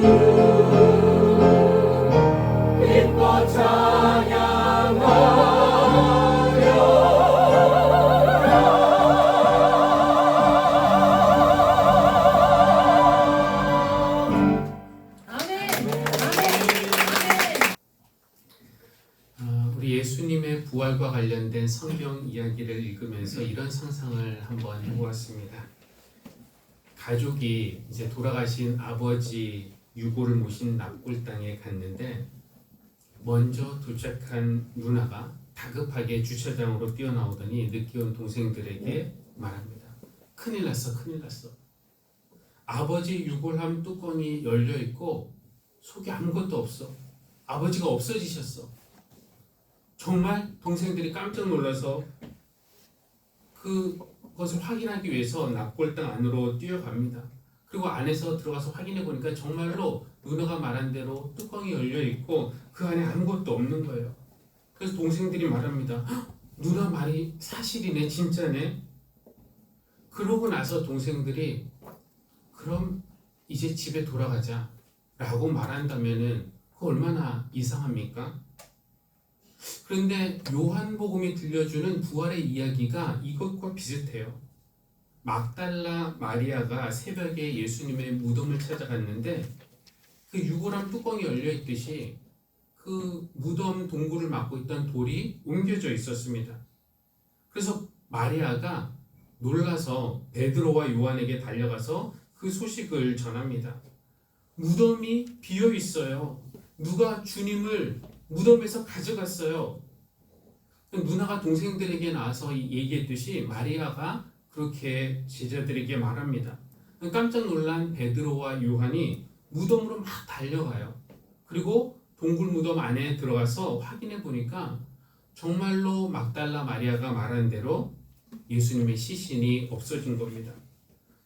기뻐 찬양하며 우리 예수님의 부활과 관련된 성경 이야기를 읽으면서 이런 상상을 한번 해보았습니다. 가족이 이제 돌아가신 아버지 유고를 모신 납골 땅에 갔는데 먼저 도착한 누나가 다급하게 주차장으로 뛰어나오더니 늦게 온 동생들에게 말합니다. 큰일 났어, 큰일 났어. 아버지 유골함 뚜껑이 열려 있고 속에 아무것도 없어. 아버지가 없어지셨어. 정말 동생들이 깜짝 놀라서 그것을 확인하기 위해서 납골당 안으로 뛰어갑니다. 그리고 안에서 들어가서 확인해 보니까 정말로 누나가 말한 대로 뚜껑이 열려 있고 그 안에 아무것도 없는 거예요. 그래서 동생들이 말합니다. 누나 말이 사실이네, 진짜네. 그러고 나서 동생들이 그럼 이제 집에 돌아가자 라고 말한다면은 그거 얼마나 이상합니까? 그런데 요한복음이 들려주는 부활의 이야기가 이것과 비슷해요. 막달라 마리아가 새벽에 예수님의 무덤을 찾아갔는데 그 유골함 뚜껑이 열려 있듯이 그 무덤 동굴을 막고 있던 돌이 옮겨져 있었습니다. 그래서 마리아가 놀라서 베드로와 요한에게 달려가서 그 소식을 전합니다. 무덤이 비어 있어요. 누가 주님을 무덤에서 가져갔어요. 누나가 동생들에게 나와서 얘기했듯이 마리아가 그렇게 제자들에게 말합니다. 깜짝 놀란 베드로와 요한이 무덤으로 막 달려가요. 그리고 동굴 무덤 안에 들어가서 확인해 보니까 정말로 막달라 마리아가 말한 대로 예수님의 시신이 없어진 겁니다.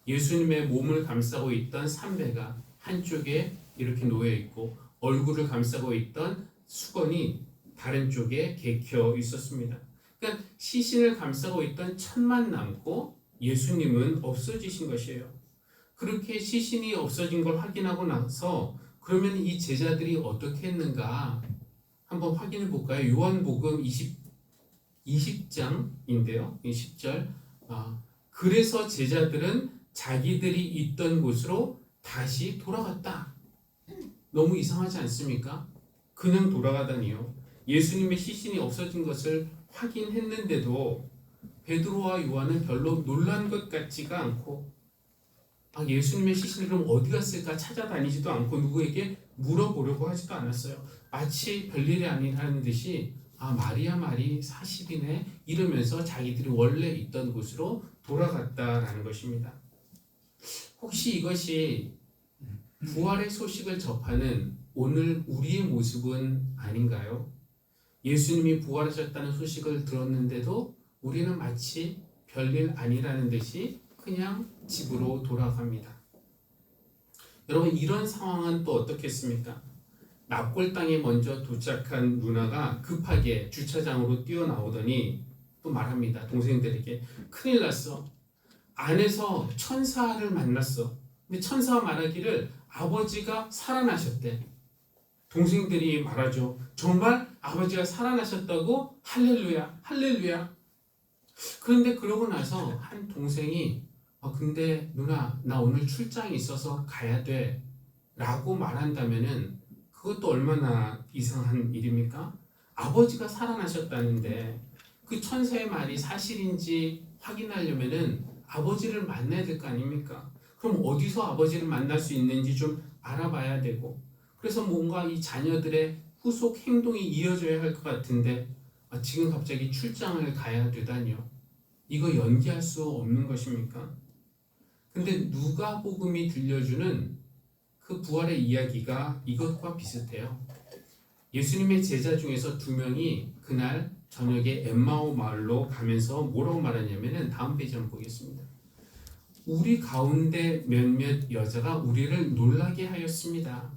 예수님의 몸을 감싸고 있던 삼배가 한쪽에 이렇게 놓여 있고 얼굴을 감싸고 있던 수건이 다른 쪽에 개켜 있었습니다. 그러니까 시신을 감싸고 있던 천만 남고 예수님은 없어지신 것이에요. 그렇게 시신이 없어진 걸 확인하고 나서 그러면 이 제자들이 어떻게 했는가 한번 확인해 볼까요? 요한복음 20장인데요. 10절. 그래서 제자들은 자기들이 있던 곳으로 다시 돌아갔다. 너무 이상하지 않습니까? 그냥 돌아가다니요. 예수님의 시신이 없어진 것을 확인했는데도 베드로와 요한은 별로 놀란 것 같지가 않고 예수님의 시신이 그럼 어디 갔을까 찾아다니지도 않고 누구에게 물어보려고 하지도 않았어요. 마치 별일이 아니라는 듯이 마리아 말이 사실이네 이러면서 자기들이 원래 있던 곳으로 돌아갔다라는 것입니다. 혹시 이것이 부활의 소식을 접하는 오늘 우리의 모습은 아닌가요? 예수님이 부활하셨다는 소식을 들었는데도 우리는 마치 별일 아니라는 듯이 그냥 집으로 돌아갑니다. 여러분, 이런 상황은 또 어떻겠습니까? 납골 땅에 먼저 도착한 누나가 급하게 주차장으로 뛰어나오더니 또 말합니다. 동생들에게 큰일 났어. 안에서 천사를 만났어. 근데 천사가 말하기를 아버지가 살아나셨대. 동생들이 말하죠. 정말 아버지가 살아나셨다고? 할렐루야, 할렐루야. 그런데 그러고 나서 한 동생이 근데 누나 나 오늘 출장이 있어서 가야 돼 라고 말한다면은 그것도 얼마나 이상한 일입니까? 아버지가 살아나셨다는데 그 천사의 말이 사실인지 확인하려면은 아버지를 만나야 될 거 아닙니까? 그럼 어디서 아버지를 만날 수 있는지 좀 알아봐야 되고 그래서 뭔가 이 자녀들의 후속 행동이 이어져야 할 것 같은데 지금 갑자기 출장을 가야 되다니요. 이거 연기할 수 없는 것입니까? 근데 누가복음이 들려주는 그 부활의 이야기가 이것과 비슷해요. 예수님의 제자 중에서 2명이 그날 저녁에 엠마오 마을로 가면서 뭐라고 말하냐면은 다음 페이지 한번 보겠습니다. 우리 가운데 몇몇 여자가 우리를 놀라게 하였습니다.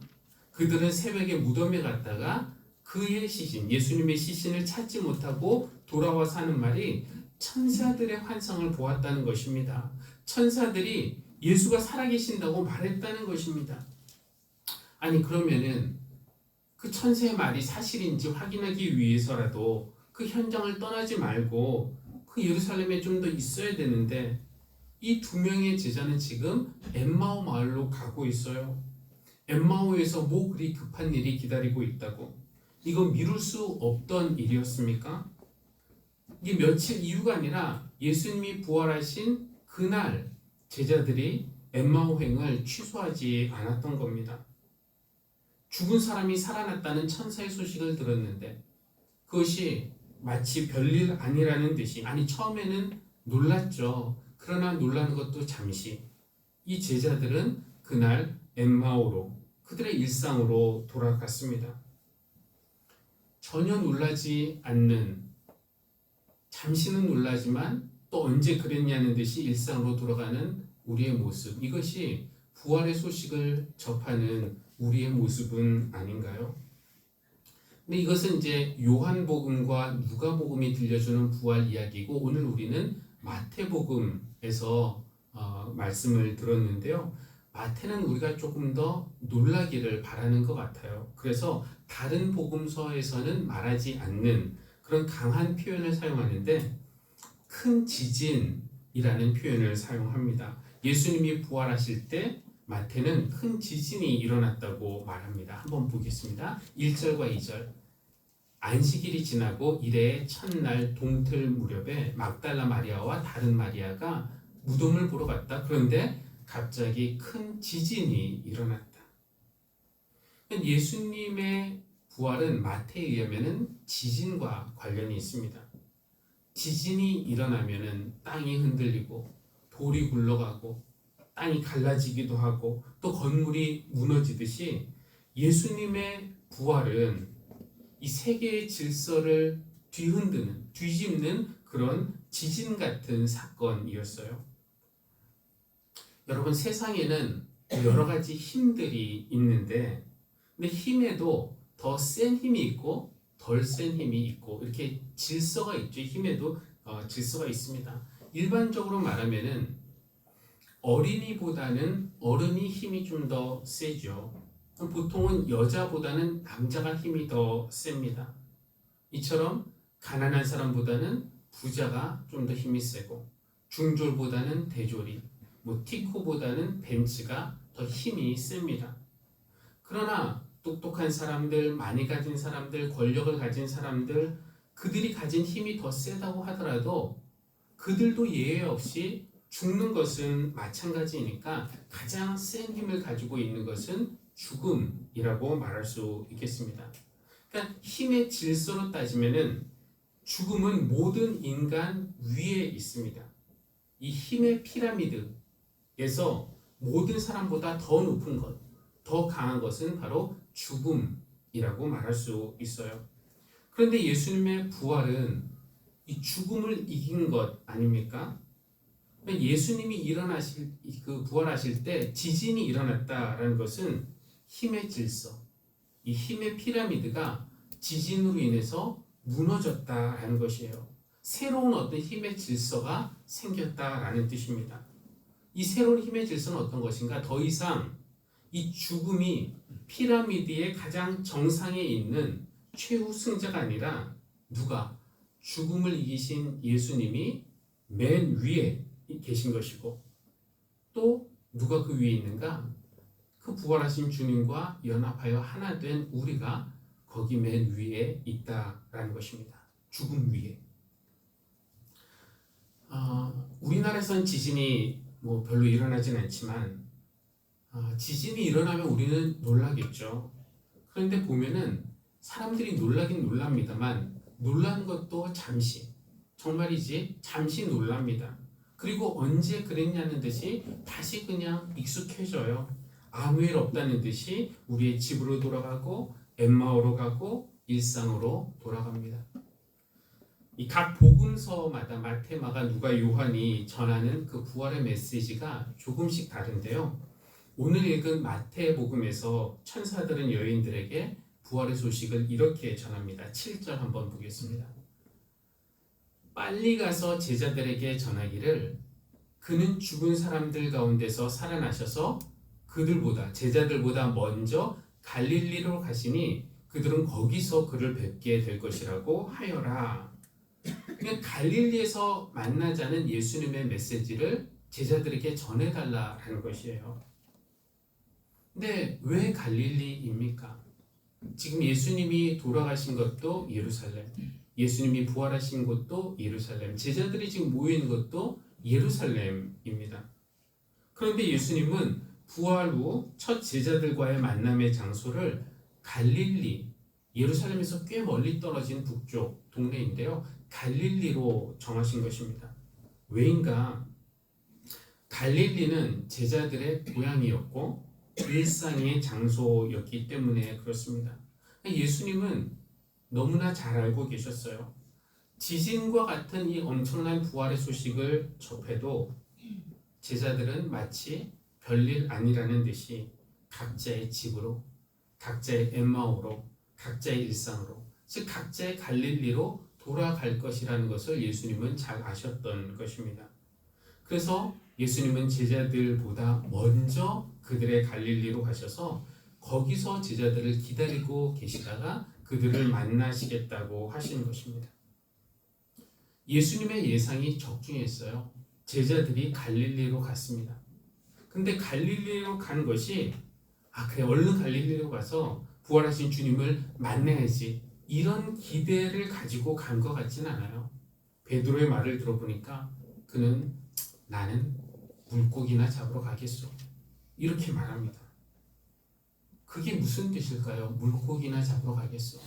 그들은 새벽에 무덤에 갔다가 그의 시신, 예수님의 시신을 찾지 못하고 돌아와서 하는 말이 천사들의 환상을 보았다는 것입니다. 천사들이 예수가 살아계신다고 말했다는 것입니다. 아니 그러면은 그 천사의 말이 사실인지 확인하기 위해서라도 그 현장을 떠나지 말고 그 예루살렘에 좀 더 있어야 되는데 이 두 명의 제자는 지금 엠마오 마을로 가고 있어요. 엠마오에서 뭐 그리 급한 일이 기다리고 있다고? 이거 미룰 수 없던 일이었습니까? 이게 며칠 이후가 아니라 예수님이 부활하신 그날 제자들이 엠마오행을 취소하지 않았던 겁니다. 죽은 사람이 살아났다는 천사의 소식을 들었는데 그것이 마치 별일 아니라는 듯이, 아니 처음에는 놀랐죠. 그러나 놀라는 것도 잠시. 이 제자들은 그날 엠마오로 그들의 일상으로 돌아갔습니다. 전혀 놀라지 않는, 잠시는 놀라지만 또 언제 그랬냐는 듯이 일상으로 돌아가는 우리의 모습, 이것이 부활의 소식을 접하는 우리의 모습은 아닌가요? 근데 이것은 이제 요한복음과 누가복음이 들려주는 부활 이야기고, 오늘 우리는 마태복음에서 말씀을 들었는데요. 마태는 우리가 조금 더 놀라기를 바라는 것 같아요. 그래서 다른 복음서에서는 말하지 않는 그런 강한 표현을 사용하는데 큰 지진이라는 표현을 사용합니다. 예수님이 부활하실 때 마태는 큰 지진이 일어났다고 말합니다. 한번 보겠습니다. 1절과 2절. 안식일이 지나고 이레의 첫날 동틀 무렵에 막달라 마리아와 다른 마리아가 무덤을 보러 갔다. 그런데 갑자기 큰 지진이 일어났다. 예수님의 부활은 마태에 의하면 지진과 관련이 있습니다. 지진이 일어나면 땅이 흔들리고 돌이 굴러가고 땅이 갈라지기도 하고 또 건물이 무너지듯이 예수님의 부활은 이 세계의 질서를 뒤집는 그런 지진 같은 사건이었어요. 여러분, 세상에는 여러 가지 힘들이 있는데, 근데 힘에도 더 센 힘이 있고 덜 센 힘이 있고 이렇게 질서가 있죠. 힘에도 질서가 있습니다. 일반적으로 말하면은 어린이보다는 어른이 힘이 좀 더 세죠. 보통은 여자보다는 남자가 힘이 더 셉니다. 이처럼 가난한 사람보다는 부자가 좀 더 힘이 세고, 중졸보다는 대졸이, 티코보다는 벤츠가 더 힘이 셉니다. 그러나 똑똑한 사람들, 많이 가진 사람들, 권력을 가진 사람들, 그들이 가진 힘이 더 세다고 하더라도 그들도 예외 없이 죽는 것은 마찬가지니까 가장 센 힘을 가지고 있는 것은 죽음이라고 말할 수 있겠습니다. 그러니까 힘의 질서로 따지면은 죽음은 모든 인간 위에 있습니다. 이 힘의 피라미드에서 모든 사람보다 더 높은 것, 더 강한 것은 바로 죽음이라고 말할 수 있어요. 그런데 예수님의 부활은 이 죽음을 이긴 것 아닙니까? 예수님이 부활하실 때 지진이 일어났다라는 것은 힘의 질서, 이 힘의 피라미드가 지진으로 인해서 무너졌다라는 것이에요. 새로운 어떤 힘의 질서가 생겼다라는 뜻입니다. 이 새로운 힘의 질서는 어떤 것인가? 더 이상 이 죽음이 피라미드의 가장 정상에 있는 최후 승자가 아니라 누가? 죽음을 이기신 예수님이 맨 위에 계신 것이고, 또 누가 그 위에 있는가? 그 부활하신 주님과 연합하여 하나 된 우리가 거기 맨 위에 있다라는 것입니다. 죽음 위에. 우리나라에선 지진이 별로 일어나진 않지만 지진이 일어나면 우리는 놀라겠죠. 그런데 보면은 사람들이 놀라긴 놀랍니다만 놀라는 것도 잠시, 정말이지 잠시 놀랍니다. 그리고 언제 그랬냐는 듯이 다시 그냥 익숙해져요. 아무 일 없다는 듯이 우리의 집으로 돌아가고 엠마오로 가고 일상으로 돌아갑니다. 이 각 복음서마다 마태, 마가, 누가, 요한이 전하는 그 부활의 메시지가 조금씩 다른데요. 오늘 읽은 마태복음에서 천사들은 여인들에게 부활의 소식을 이렇게 전합니다. 7절 한번 보겠습니다. 빨리 가서 제자들에게 전하기를 그는 죽은 사람들 가운데서 살아나셔서 제자들보다 먼저 갈릴리로 가시니 그들은 거기서 그를 뵙게 될 것이라고 하여라. 그냥 갈릴리에서 만나자는 예수님의 메시지를 제자들에게 전해달라라는 것이에요. 근데 왜 갈릴리입니까? 지금 예수님이 돌아가신 것도 예루살렘, 예수님이 부활하신 곳도 예루살렘, 제자들이 지금 모인 것도 예루살렘입니다. 그런데 예수님은 부활 후 첫 제자들과의 만남의 장소를 갈릴리, 예루살렘에서 꽤 멀리 떨어진 북쪽 동네인데요. 갈릴리로 정하신 것입니다. 왜인가? 갈릴리는 제자들의 고향이었고 일상의 장소였기 때문에 그렇습니다. 예수님은 너무나 잘 알고 계셨어요. 지진과 같은 이 엄청난 부활의 소식을 접해도 제자들은 마치 별일 아니라는 듯이 각자의 집으로, 각자의 엠마오로, 각자의 일상으로, 즉 각자의 갈릴리로 돌아갈 것이라는 것을 예수님은 잘 아셨던 것입니다. 그래서 예수님은 제자들보다 먼저 그들의 갈릴리로 가셔서 거기서 제자들을 기다리고 계시다가 그들을 만나시겠다고 하신 것입니다. 예수님의 예상이 적중했어요. 제자들이 갈릴리로 갔습니다. 근데 갈릴리로 간 것이 그래 얼른 갈릴리로 가서 부활하신 주님을 만나야지 이런 기대를 가지고 간 것 같진 않아요. 베드로의 말을 들어보니까 그는 나는 물고기나 잡으러 가겠소 이렇게 말합니다. 그게 무슨 뜻일까요? 물고기나 잡으러 가겠소.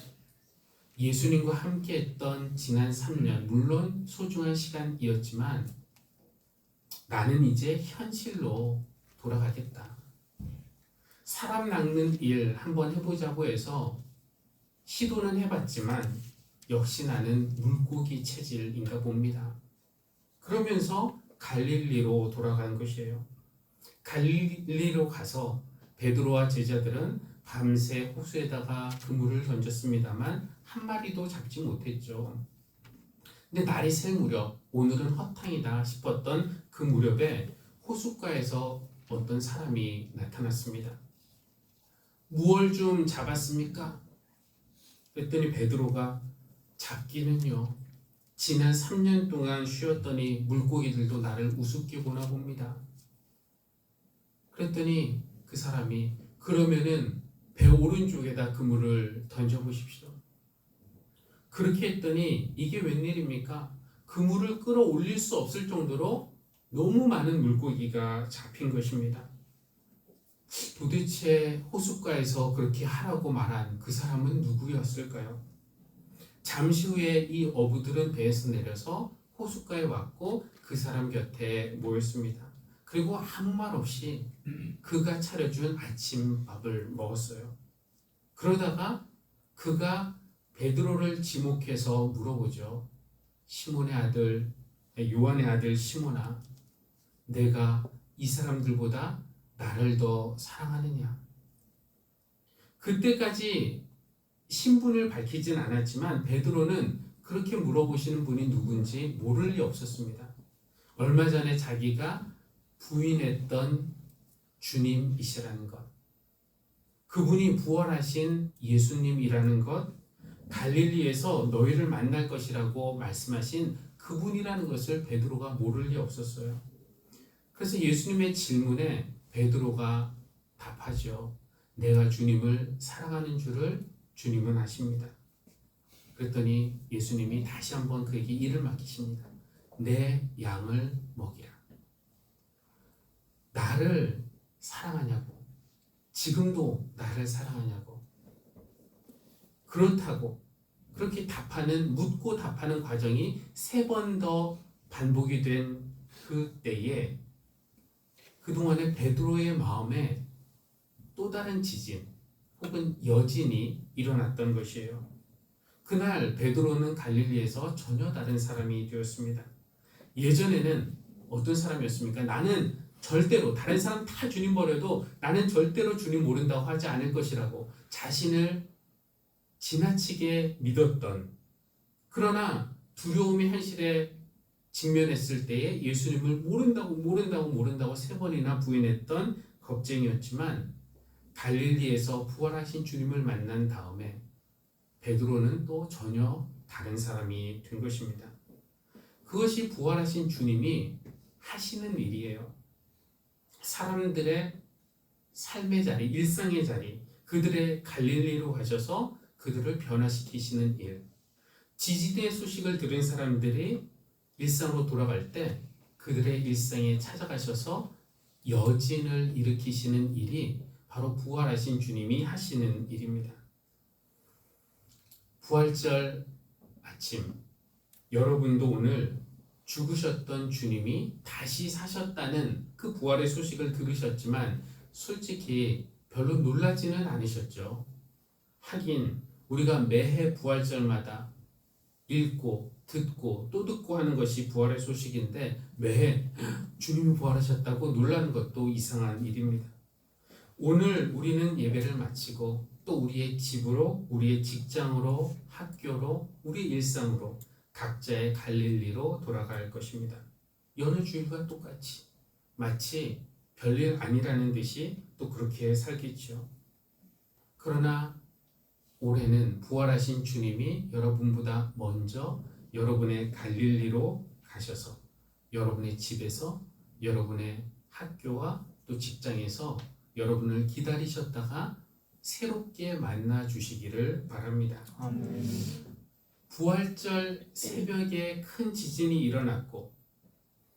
예수님과 함께 했던 지난 3년 물론 소중한 시간이었지만 나는 이제 현실로 돌아가겠다. 사람 낚는 일 한번 해보자고 해서 시도는 해봤지만 역시 나는 물고기 체질인가 봅니다. 그러면서 갈릴리로 돌아간 것이에요. 갈릴리로 가서 베드로와 제자들은 밤새 호수에다가 그물을 던졌습니다만 한 마리도 잡지 못했죠. 근데 날이 새 무렵 오늘은 허탕이다 싶었던 그 무렵에 호숫가에서 어떤 사람이 나타났습니다. 무얼 좀 잡았습니까? 그랬더니 베드로가 잡기는요. 지난 3년 동안 쉬었더니 물고기들도 나를 우습게 보나 봅니다. 그랬더니 그 사람이 그러면은 배 오른쪽에다 그물을 던져보십시오. 그렇게 했더니 이게 웬일입니까? 그물을 끌어올릴 수 없을 정도로 너무 많은 물고기가 잡힌 것입니다. 도대체 호숫가에서 그렇게 하라고 말한 그 사람은 누구였을까요? 잠시 후에 이 어부들은 배에서 내려서 호숫가에 왔고 그 사람 곁에 모였습니다. 그리고 아무 말 없이 그가 차려준 아침밥을 먹었어요. 그러다가 그가 베드로를 지목해서 물어보죠. 시몬의 아들, 요한의 아들 시몬아, 내가 이 사람들보다 나를 더 사랑하느냐? 그때까지 신분을 밝히진 않았지만 베드로는 그렇게 물어보시는 분이 누군지 모를 리 없었습니다. 얼마 전에 자기가 부인했던 주님이시라는 것, 그분이 부활하신 예수님이라는 것, 갈릴리에서 너희를 만날 것이라고 말씀하신 그분이라는 것을 베드로가 모를 리 없었어요. 그래서 예수님의 질문에 베드로가 답하죠. 내가 주님을 사랑하는 줄을 주님은 아십니다. 그랬더니 예수님이 다시 한번 그에게 일을 맡기십니다. 내 양을 먹이라. 나를 사랑하냐고. 지금도 나를 사랑하냐고. 그렇다고 그렇게 답하는 묻고 답하는 과정이 3번 더 반복이 된 그때에 그동안의 베드로의 마음에 또 다른 지진 혹은 여진이 일어났던 것이에요. 그날 베드로는 갈릴리에서 전혀 다른 사람이 되었습니다. 예전에는 어떤 사람이었습니까? 나는 절대로 다른 사람 다 주님 버려도 나는 절대로 주님 모른다고 하지 않을 것이라고 자신을 지나치게 믿었던, 그러나 두려움의 현실에 직면했을 때에 예수님을 모른다고 3번이나 부인했던 겁쟁이였지만 갈릴리에서 부활하신 주님을 만난 다음에 베드로는 또 전혀 다른 사람이 된 것입니다. 그것이 부활하신 주님이 하시는 일이에요. 사람들의 삶의 자리, 일상의 자리, 그들의 갈릴리로 가셔서 그들을 변화시키시는 일. 지지대의 소식을 들은 사람들이 일상으로 돌아갈 때 그들의 일상에 찾아가셔서 여진을 일으키시는 일이 바로 부활하신 주님이 하시는 일입니다. 부활절 아침, 여러분도 오늘 죽으셨던 주님이 다시 사셨다는 그 부활의 소식을 들으셨지만 솔직히 별로 놀라지는 않으셨죠. 하긴 우리가 매해 부활절마다 읽고 듣고 또 듣고 하는 것이 부활의 소식인데 매해 주님이 부활하셨다고 놀라는 것도 이상한 일입니다. 오늘 우리는 예배를 마치고 또 우리의 집으로, 우리의 직장으로, 학교로, 우리 일상으로 각자의 갈릴리로 돌아갈 것입니다. 여느 주일과 똑같이 마치 별일 아니라는 듯이 또 그렇게 살겠죠. 그러나 올해는 부활하신 주님이 여러분보다 먼저 여러분의 갈릴리로 가셔서 여러분의 집에서, 여러분의 학교와 또 직장에서 여러분을 기다리셨다가 새롭게 만나 주시기를 바랍니다. 아멘. 부활절 새벽에 큰 지진이 일어났고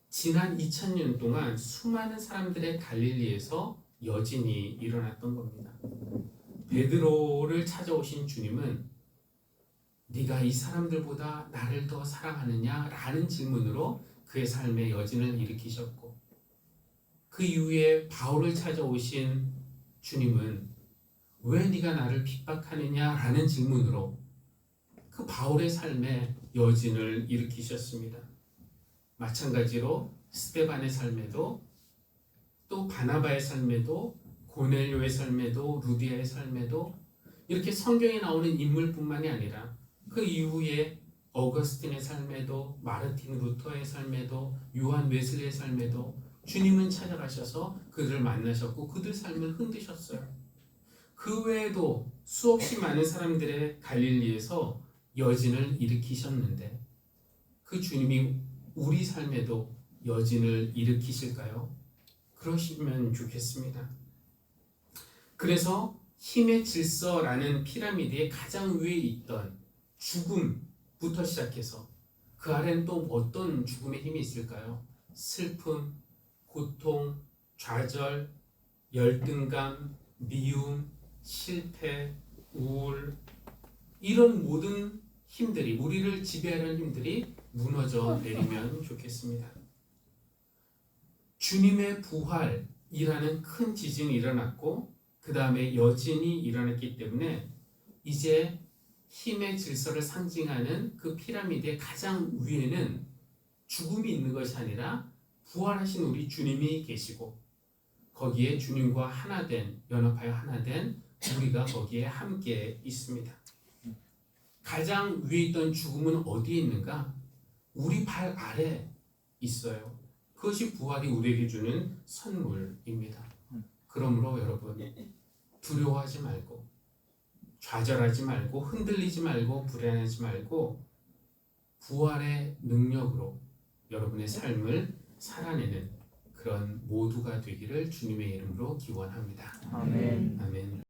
지난 2000년 동안 수많은 사람들의 갈릴리에서 여진이 일어났던 겁니다. 베드로를 찾아오신 주님은 네가 이 사람들보다 나를 더 사랑하느냐? 라는 질문으로 그의 삶에 여진을 일으키셨고 그 이후에 바울을 찾아오신 주님은 왜 네가 나를 핍박하느냐? 라는 질문으로 그 바울의 삶에 여진을 일으키셨습니다. 마찬가지로 스데반의 삶에도 또 바나바의 삶에도 고넬료의 삶에도 루디아의 삶에도 이렇게 성경에 나오는 인물뿐만이 아니라 그 이후에 어거스틴의 삶에도 마르틴 루터의 삶에도 요한 웨슬리의 삶에도 주님은 찾아가셔서 그들을 만나셨고 그들 삶을 흔드셨어요. 그 외에도 수없이 많은 사람들의 갈릴리에서 여진을 일으키셨는데 그 주님이 우리 삶에도 여진을 일으키실까요? 그러시면 좋겠습니다. 그래서 힘의 질서라는 피라미드의 가장 위에 있던 죽음부터 시작해서 그 아래는 또 어떤 죽음의 힘이 있을까요? 슬픔, 고통, 좌절, 열등감, 미움, 실패, 우울 이런 모든 힘들이 우리를 지배하는 힘들이 무너져 내리면 좋겠습니다. 주님의 부활이라는 큰 지진이 일어났고 그 다음에 여진이 일어났기 때문에 이제 힘의 질서를 상징하는 그 피라미드의 가장 위에는 죽음이 있는 것이 아니라 부활하신 우리 주님이 계시고 거기에 주님과 하나된 연합하여 하나된 우리가 거기에 함께 있습니다. 가장 위에 있던 죽음은 어디에 있는가? 우리 발 아래 있어요. 그것이 부활이 우리에게 주는 선물입니다. 그러므로 여러분 두려워하지 말고 좌절하지 말고 흔들리지 말고 불안하지 말고 부활의 능력으로 여러분의 삶을 살아내는 그런 모두가 되기를 주님의 이름으로 기원합니다. 아멘. 아멘.